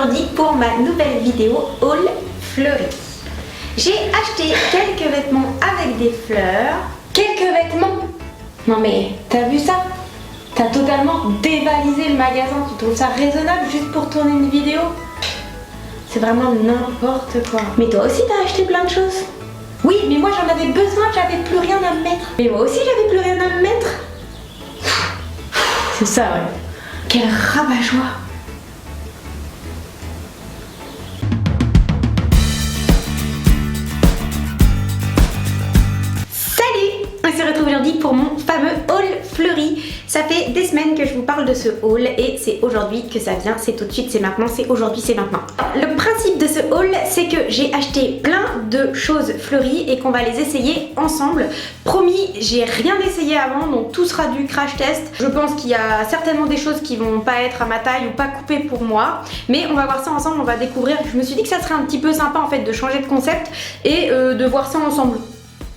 aujourd'hui pour ma nouvelle vidéo haul fleurie. J'ai acheté quelques vêtements avec des fleurs. Quelques vêtements? Non mais t'as vu ça? T'as totalement dévalisé le magasin. Tu trouves ça raisonnable juste pour tourner une vidéo? C'est vraiment n'importe quoi. Mais toi aussi t'as acheté plein de choses. Oui, mais moi j'en avais besoin, j'avais plus rien à me mettre. Mais moi aussi j'avais plus rien à me mettre. C'est ça, ouais. Quel rabat-joie. Salut! On se retrouve aujourd'hui pour mon fameux haul fleuri. Ça fait des semaines que je vous parle de ce haul et c'est aujourd'hui que ça vient, c'est tout de suite, c'est maintenant, c'est aujourd'hui, c'est maintenant. Le principe de ce haul, c'est que j'ai acheté plein de choses fleuries et qu'on va les essayer ensemble. Promis, j'ai rien essayé avant, donc tout sera du crash test. Je pense qu'il y a certainement des choses qui vont pas être à ma taille ou pas coupées pour moi, mais on va voir ça ensemble, on va découvrir. Je me suis dit que ça serait un petit peu sympa en fait de changer de concept et de voir ça ensemble.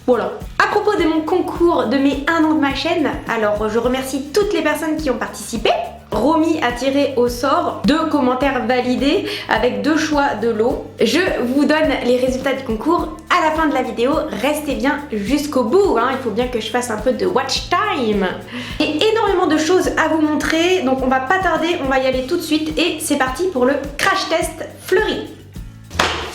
Voilà. À propos de mon concours de mes 1 an de ma chaîne, alors je remercie toutes les personnes qui ont participé. Romy a tiré au sort 2 commentaires validés avec 2 choix de lot. Je vous donne les résultats du concours à la fin de la vidéo. Restez bien jusqu'au bout, hein. Il faut bien que je fasse un peu de watch time. Et énormément de choses à vous montrer, donc on va pas tarder, on va y aller tout de suite et c'est parti pour le crash test fleuri.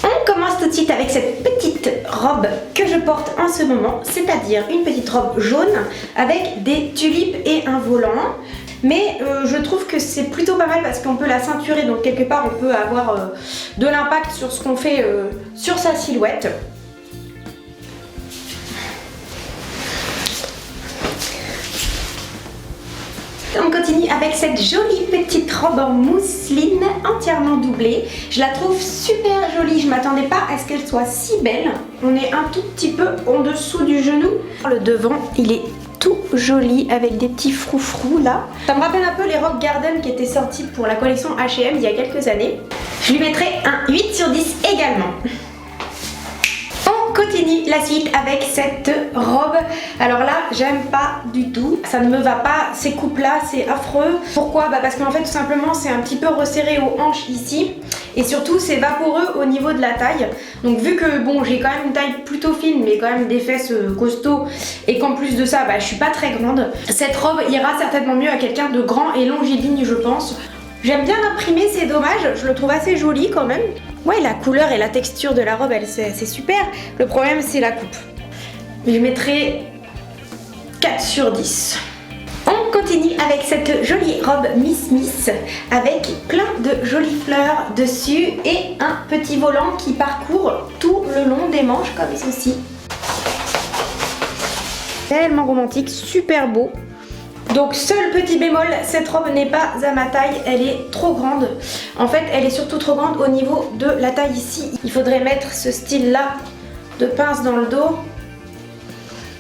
On commence tout de suite avec cette petite robe que je porte en ce moment, c'est-à-dire une petite robe jaune avec des tulipes et un volant. Mais je trouve que c'est plutôt pas mal parce qu'on peut la ceinturer, donc quelque part on peut avoir de l'impact sur ce qu'on fait sur sa silhouette. On continue avec cette jolie petite robe en mousseline entièrement doublée. Je la trouve super jolie, je m'attendais pas à ce qu'elle soit si belle. On est un tout petit peu en dessous du genou. Le devant, il est tout joli avec des petits froufrous là. Ça me rappelle un peu les robes Garden qui étaient sorties pour la collection H&M il y a quelques années. Je lui mettrai un 8 sur 10 également. On continue la suite avec cette robe. Alors là, j'aime pas du tout. Ça ne me va pas, ces coupes là, c'est affreux. Pourquoi? Parce qu'en fait tout simplement c'est un petit peu resserré aux hanches ici. Et surtout c'est vaporeux au niveau de la taille. Donc vu que bon, j'ai quand même une taille plutôt fine mais quand même des fesses costauds et qu'en plus de ça je suis pas très grande, cette robe ira certainement mieux à quelqu'un de grand et longiligne je pense. J'aime bien l'imprimer, c'est dommage, je le trouve assez joli quand même. Ouais, la couleur et la texture de la robe, c'est super. Le problème, c'est la coupe. Je mettrai 4 sur 10. On continue avec cette jolie robe Miss Miss avec plein de jolies fleurs dessus et un petit volant qui parcourt tout le long des manches comme ceci. Tellement romantique, super beau. Donc seul petit bémol, cette robe n'est pas à ma taille, elle est trop grande. En fait elle est surtout trop grande au niveau de la taille ici. Il faudrait mettre ce style là de pince dans le dos,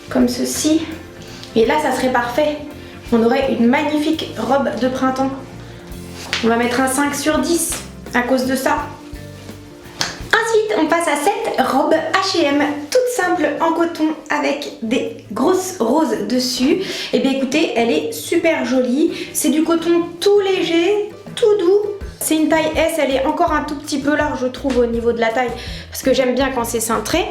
comme ceci. Et là ça serait parfait. On aurait une magnifique robe de printemps. On va mettre un 5 sur 10 à cause de ça. Ensuite, on passe à cette robe H&M toute simple en coton avec des grosses roses dessus. Et bien écoutez, elle est super jolie. C'est du coton tout léger, tout doux. C'est une taille S, elle est encore un tout petit peu large je trouve au niveau de la taille parce que j'aime bien quand c'est cintré.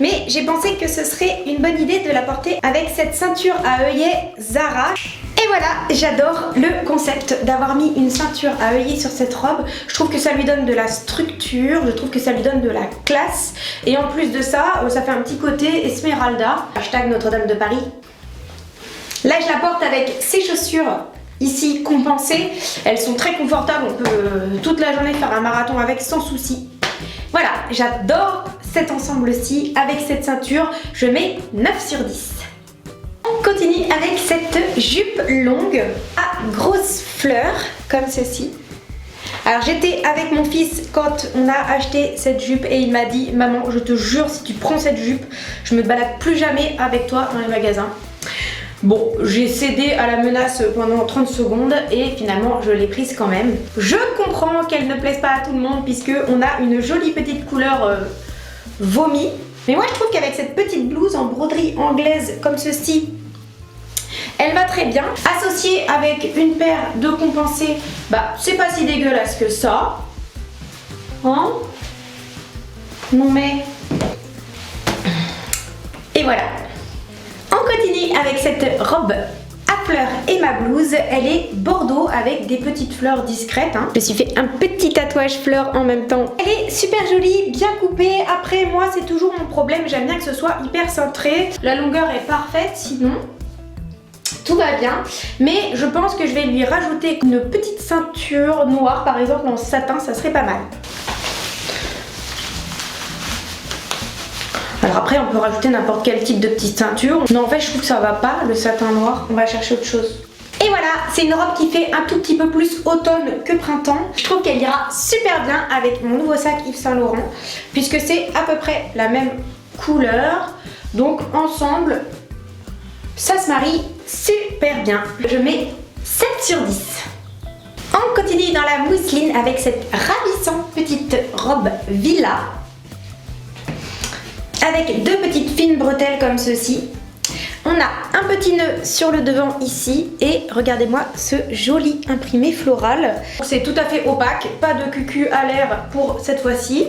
Mais j'ai pensé que ce serait une bonne idée de la porter avec cette ceinture à œillets Zara. Et voilà, j'adore le concept d'avoir mis une ceinture à œillets sur cette robe. Je trouve que ça lui donne de la structure, je trouve que ça lui donne de la classe. Et en plus de ça, ça fait un petit côté Esmeralda. Hashtag Notre-Dame de Paris. Là, je la porte avec ces chaussures ici compensées. Elles sont très confortables, on peut toute la journée faire un marathon avec sans souci. Voilà, j'adore cet ensemble-ci avec cette ceinture. Je mets 9 sur 10. On continue avec cette jupe longue à grosses fleurs, comme ceci. Alors j'étais avec mon fils quand on a acheté cette jupe et il m'a dit « Maman, je te jure, si tu prends cette jupe, je me balade plus jamais avec toi dans les magasins. » Bon, j'ai cédé à la menace pendant 30 secondes et finalement je l'ai prise quand même. Je comprends qu'elle ne plaise pas à tout le monde puisque on a une jolie petite couleur vomi. Mais moi je trouve qu'avec cette petite blouse en broderie anglaise comme ceci, elle va très bien. Associée avec une paire de compensés, c'est pas si dégueulasse que ça. Hein? Non mais... Et voilà. On continue avec cette robe à fleurs et ma blouse. Elle est bordeaux avec des petites fleurs discrètes. Hein. Je me suis fait un petit tatouage fleurs en même temps. Elle est super jolie, bien coupée. Après, moi, c'est toujours mon problème. J'aime bien que ce soit hyper cintré. La longueur est parfaite, sinon... tout va bien, mais je pense que je vais lui rajouter une petite ceinture noire, par exemple en satin, ça serait pas mal. Alors après, on peut rajouter n'importe quel type de petite ceinture. Non, en fait, je trouve que ça va pas, le satin noir. On va chercher autre chose. Et voilà, c'est une robe qui fait un tout petit peu plus automne que printemps. Je trouve qu'elle ira super bien avec mon nouveau sac Yves Saint Laurent, puisque c'est à peu près la même couleur. Donc ensemble, ça se marie super bien. Je mets 7 sur 10. On continue dans la mousseline avec cette ravissante petite robe villa. Avec deux petites fines bretelles comme ceci. On a un petit nœud sur le devant ici. Et regardez-moi ce joli imprimé floral. C'est tout à fait opaque. Pas de cucu à l'air pour cette fois-ci.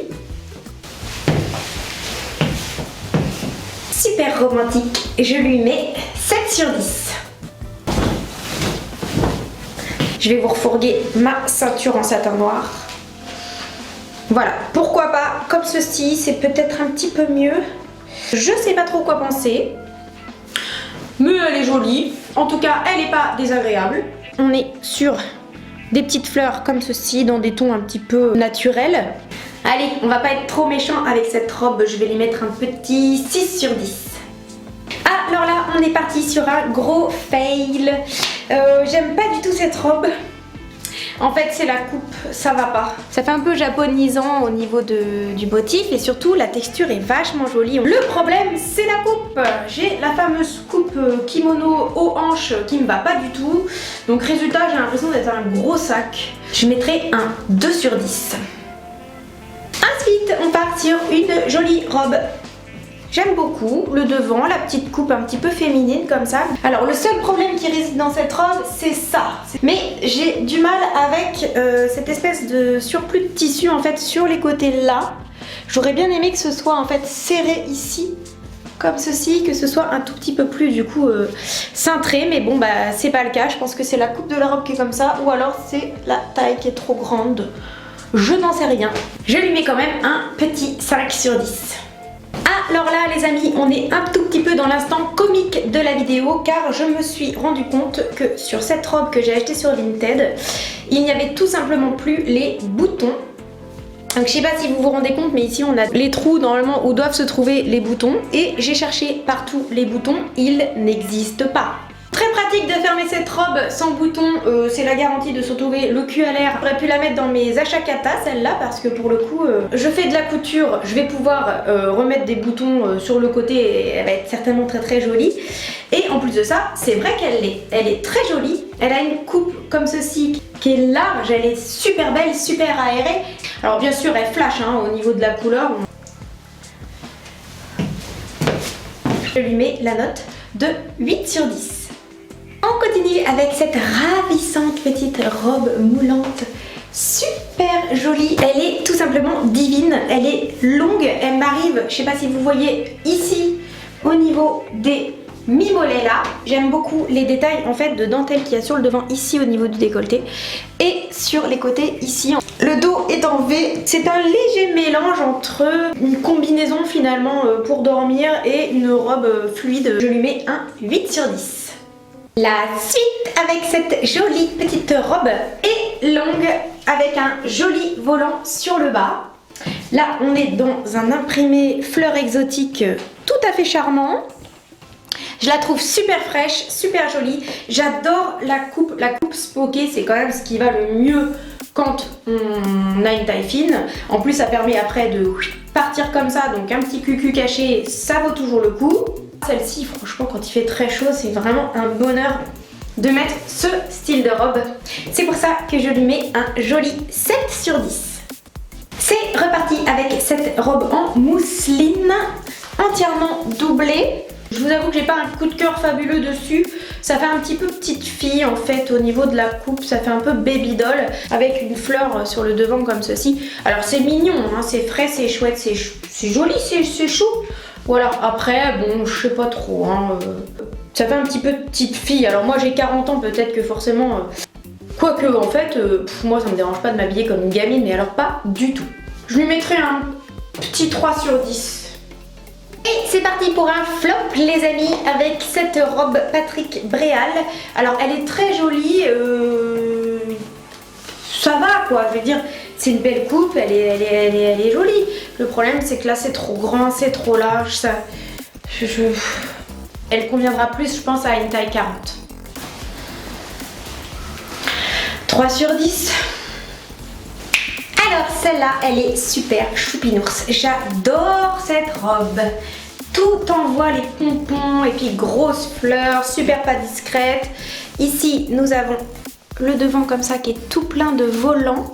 Super romantique. Je lui mets 7 sur 10. Je vais vous refourguer ma ceinture en satin noir. Voilà, pourquoi pas comme ceci, c'est peut-être un petit peu mieux. Je sais pas trop quoi penser. Mais elle est jolie. En tout cas, elle n'est pas désagréable. On est sur des petites fleurs comme ceci, dans des tons un petit peu naturels. Allez, on va pas être trop méchant avec cette robe. Je vais lui mettre un petit 6 sur 10. Alors là, on est parti sur un gros fail. J'aime pas du tout cette robe. En fait, c'est la coupe, ça va pas. Ça fait un peu japonisant au niveau du motif et surtout la texture est vachement jolie. Le problème, c'est la coupe. J'ai la fameuse coupe kimono aux hanches qui me va pas du tout. Donc résultat, j'ai l'impression d'être un gros sac. Je mettrai un 2 sur 10. Ensuite, on part sur une jolie robe. J'aime beaucoup le devant, la petite coupe un petit peu féminine comme ça. Alors le seul problème qui réside dans cette robe, c'est ça. Mais j'ai du mal avec cette espèce de surplus de tissu en fait sur les côtés là. J'aurais bien aimé que ce soit en fait serré ici, comme ceci, que ce soit un tout petit peu plus du coup cintré. Mais bon bah c'est pas le cas, je pense que c'est la coupe de la robe qui est comme ça ou alors c'est la taille qui est trop grande. Je n'en sais rien. Je lui mets quand même un petit 5 sur 10. Alors là les amis, on est un tout petit peu dans l'instant comique de la vidéo car je me suis rendu compte que sur cette robe que j'ai achetée sur Vinted, il n'y avait tout simplement plus les boutons. Donc je sais pas si vous vous rendez compte mais ici on a les trous normalement où doivent se trouver les boutons et j'ai cherché partout les boutons, ils n'existent pas. Très pratique de fermer cette robe sans bouton, c'est la garantie de se retrouver le cul à l'air. J'aurais pu la mettre dans mes achats kata celle-là parce que pour le coup je fais de la couture, je vais pouvoir remettre des boutons sur le côté et elle va être certainement très très jolie. Et en plus de ça, c'est vrai elle est très jolie. Elle a une coupe comme ceci qui est large, elle est super belle, super aérée. Alors bien sûr elle flash hein, au niveau de la couleur. Je lui mets la note de 8 sur 10. On continue avec cette ravissante petite robe moulante, super jolie. Elle est tout simplement divine, elle est longue, elle m'arrive, je sais pas si vous voyez ici, au niveau des mi-mollets là. J'aime beaucoup les détails en fait de dentelle qu'il y a sur le devant ici au niveau du décolleté et sur les côtés ici. Le dos est en V, c'est un léger mélange entre une combinaison finalement pour dormir et une robe fluide. Je lui mets un 8 sur 10. La suite avec cette jolie petite robe est longue avec un joli volant sur le bas. Là on est dans un imprimé fleurs exotiques tout à fait charmant. Je la trouve super fraîche, super jolie. J'adore la coupe spokée, c'est quand même ce qui va le mieux quand on a une taille fine. En plus ça permet après de partir comme ça, donc un petit cucu caché, ça vaut toujours le coup. Celle-ci, franchement, quand il fait très chaud, c'est vraiment un bonheur de mettre ce style de robe. C'est pour ça que je lui mets un joli 7 sur 10. C'est reparti avec cette robe en mousseline, entièrement doublée. Je vous avoue que j'ai pas un coup de cœur fabuleux dessus. Ça fait un petit peu petite fille en fait au niveau de la coupe. Ça fait un peu baby doll avec une fleur sur le devant comme ceci. Alors c'est mignon, hein, c'est frais, c'est chouette, c'est joli, c'est chou. Voilà, après bon je sais pas trop. Hein, ça fait un petit peu petite fille. Alors moi j'ai 40 ans, peut-être que forcément... Quoique en fait, moi ça me dérange pas de m'habiller comme une gamine, mais alors pas du tout. Je lui mettrai un petit 3 sur 10. Et c'est parti pour un flop les amis avec cette robe Patrick Bréal. Alors elle est très jolie, ça va quoi, je veux dire c'est une belle coupe, elle est jolie. Le problème c'est que là c'est trop grand, c'est trop large, ça... Elle conviendra plus je pense à une taille 40. 3 sur 10. Alors celle-là, elle est super choupinours. J'adore cette robe. Tout envoie les pompons et puis grosses fleurs, super pas discrète. Ici, nous avons le devant comme ça qui est tout plein de volants.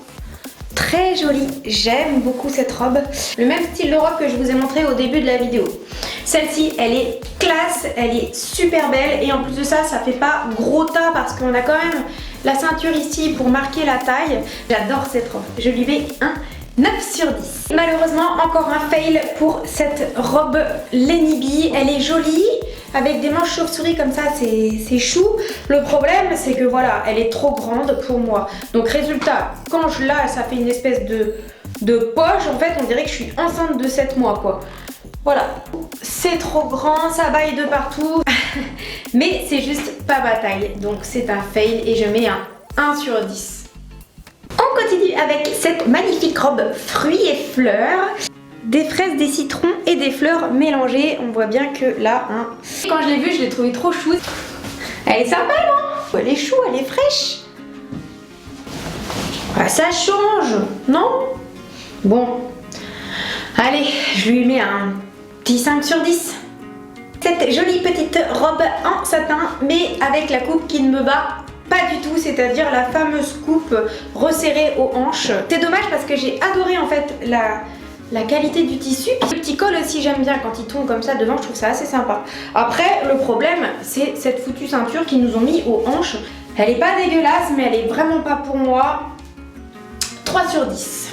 Très joli, j'aime beaucoup cette robe. Le même style de robe que je vous ai montré au début de la vidéo. Celle-ci, elle est classe, elle est super belle et en plus de ça, ça fait pas gros tas parce qu'on a quand même la ceinture ici pour marquer la taille. J'adore cette robe, je lui mets un 9 sur 10. Malheureusement, encore un fail pour cette robe Lenny B. Elle est jolie, avec des manches chauve-souris comme ça, c'est chou. Le problème, c'est que voilà, elle est trop grande pour moi. Donc résultat, quand je la, ça fait une espèce de poche. En fait, on dirait que je suis enceinte de 7 mois, quoi. Voilà, c'est trop grand, ça baille de partout. Mais c'est juste pas ma taille. Donc c'est un fail et je mets un 1 sur 10. On continue avec cette magnifique robe fruits et fleurs. Des fraises, des citrons et des fleurs mélangées. On voit bien que là, hein... Quand je l'ai vue, je l'ai trouvée trop chou. Elle est sympa, non? Elle est chou, elle est fraîche. Ah, ça change, non? Bon. Allez, je lui mets un petit 5 sur 10. Cette jolie petite robe en satin, mais avec la coupe qui ne me bat pas du tout, c'est-à-dire la fameuse coupe resserrée aux hanches. C'est dommage parce que j'ai adoré en fait la qualité du tissu. Le petit col aussi j'aime bien quand il tombe comme ça devant, je trouve ça assez sympa. Après le problème c'est cette foutue ceinture qu'ils nous ont mis aux hanches. Elle est pas dégueulasse mais elle est vraiment pas pour moi. 3 sur 10.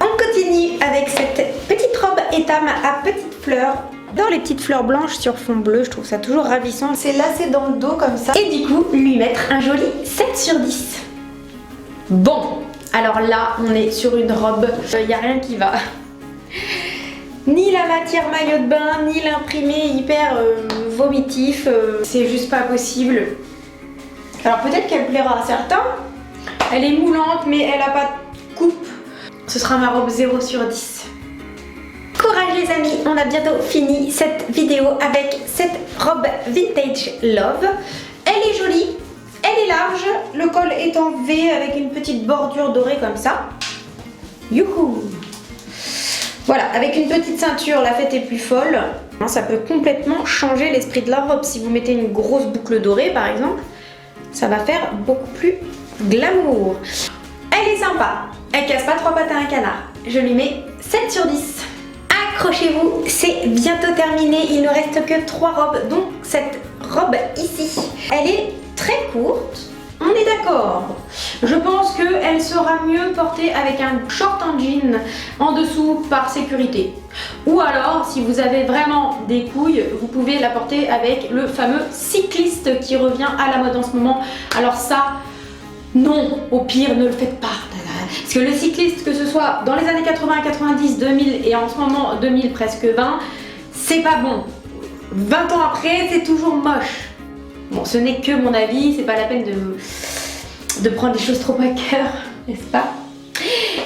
On continue avec cette petite robe étame à petites fleurs. Dans les petites fleurs blanches sur fond bleu, je trouve ça toujours ravissant. C'est lacé dans le dos comme ça. Et du coup, lui mettre un joli 7 sur 10. Bon, alors là, on est sur une robe. Il n'y a rien qui va. Ni la matière maillot de bain, ni l'imprimé hyper vomitif. C'est juste pas possible. Alors peut-être qu'elle plaira à certains. Elle est moulante, mais elle n'a pas de coupe. Ce sera ma robe 0 sur 10. Courage les amis, on a bientôt fini cette vidéo avec cette robe Vintage Love. Elle est jolie, elle est large, le col est en V avec une petite bordure dorée comme ça. Youhou! Voilà, avec une petite ceinture, la fête est plus folle. Ça peut complètement changer l'esprit de la robe. Si vous mettez une grosse boucle dorée par exemple, ça va faire beaucoup plus glamour. Elle est sympa, elle casse pas 3 pattes à un canard. Je lui mets 7 sur 10. Accrochez-vous, c'est bientôt terminé, il ne reste que 3 robes, donc cette robe ici, elle est très courte, on est d'accord. Je pense qu'elle sera mieux portée avec un short en jean en dessous par sécurité. Ou alors, si vous avez vraiment des couilles, vous pouvez la porter avec le fameux cycliste qui revient à la mode en ce moment. Alors ça, non, au pire, ne le faites pas. Parce que le cycliste, que ce soit dans les années 80, 90, 2000 et en ce moment 2000 presque 20, c'est pas bon. 20 ans après, c'est toujours moche. Bon, ce n'est que mon avis, c'est pas la peine de prendre les choses trop à cœur, n'est-ce pas?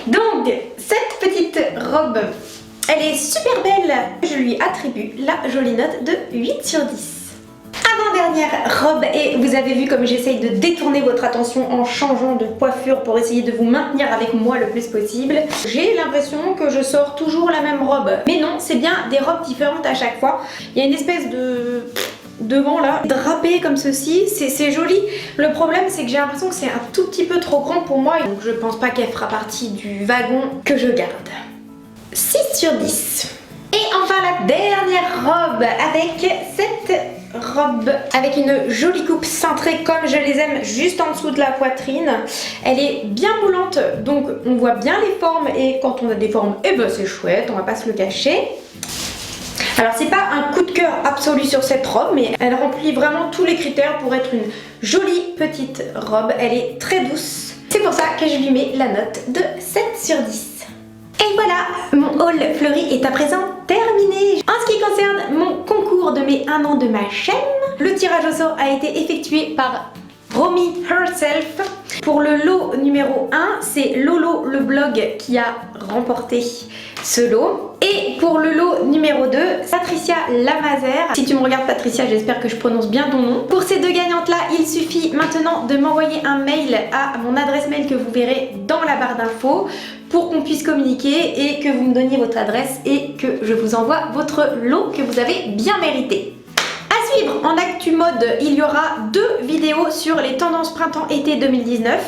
Donc, cette petite robe, elle est super belle. Je lui attribue la jolie note de 8 sur 10. Avant-dernière robe et vous avez vu comme j'essaye de détourner votre attention en changeant de coiffure pour essayer de vous maintenir avec moi le plus possible. J'ai l'impression que je sors toujours la même robe. Mais non, c'est bien des robes différentes à chaque fois. Il y a une espèce de devant là, drapé comme ceci, c'est joli. Le problème c'est que j'ai l'impression que c'est un tout petit peu trop grand pour moi. Donc je pense pas qu'elle fera partie du wagon que je garde. 6 sur 10. Et Et enfin la dernière robe avec cette robe avec une jolie coupe cintrée comme je les aime juste en dessous de la poitrine. Elle est bien moulante donc on voit bien les formes et quand on a des formes, eh ben c'est chouette, on va pas se le cacher. Alors c'est pas un coup de cœur absolu sur cette robe mais elle remplit vraiment tous les critères pour être une jolie petite robe. Elle est très douce. C'est pour ça que je lui mets la note de 7 sur 10. Et voilà, mon haul fleuri est à présent terminé. En ce qui concerne mon concours de mes 1 an de ma chaîne, le tirage au sort a été effectué par Romy herself. Pour le lot numéro 1, c'est Lolo le blog qui a remporté ce lot. Et pour le lot numéro 2, Patricia Lamazer. Si tu me regardes Patricia, j'espère que je prononce bien ton nom. Pour ces deux gagnantes là, il suffit maintenant de m'envoyer un mail à mon adresse mail que vous verrez dans la barre d'infos pour qu'on puisse communiquer et que vous me donniez votre adresse et que je vous envoie votre lot que vous avez bien mérité. À suivre en actu mode, il y aura 2 vidéos sur les tendances printemps-été 2019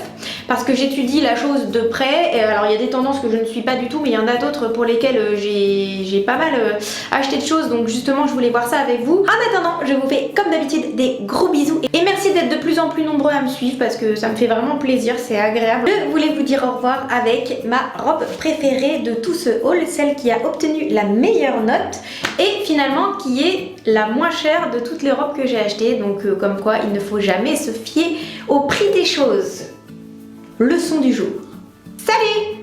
parce que j'étudie la chose de près. Et alors il y a des tendances que je ne suis pas du tout mais il y en a d'autres pour lesquelles j'ai pas mal acheté de choses donc justement je voulais voir ça avec vous. En attendant, je vous fais comme d'habitude des gros bisous et merci d'être de plus en plus nombreux à me suivre parce que ça me fait vraiment plaisir, c'est agréable. Je voulais vous dire au revoir avec ma robe préférée de tout ce haul, celle qui a obtenu la meilleure note et finalement qui est la moins chère de toutes les robes que j'ai achetées, donc comme quoi il ne faut jamais se fier au prix des choses. Leçon du jour. Salut!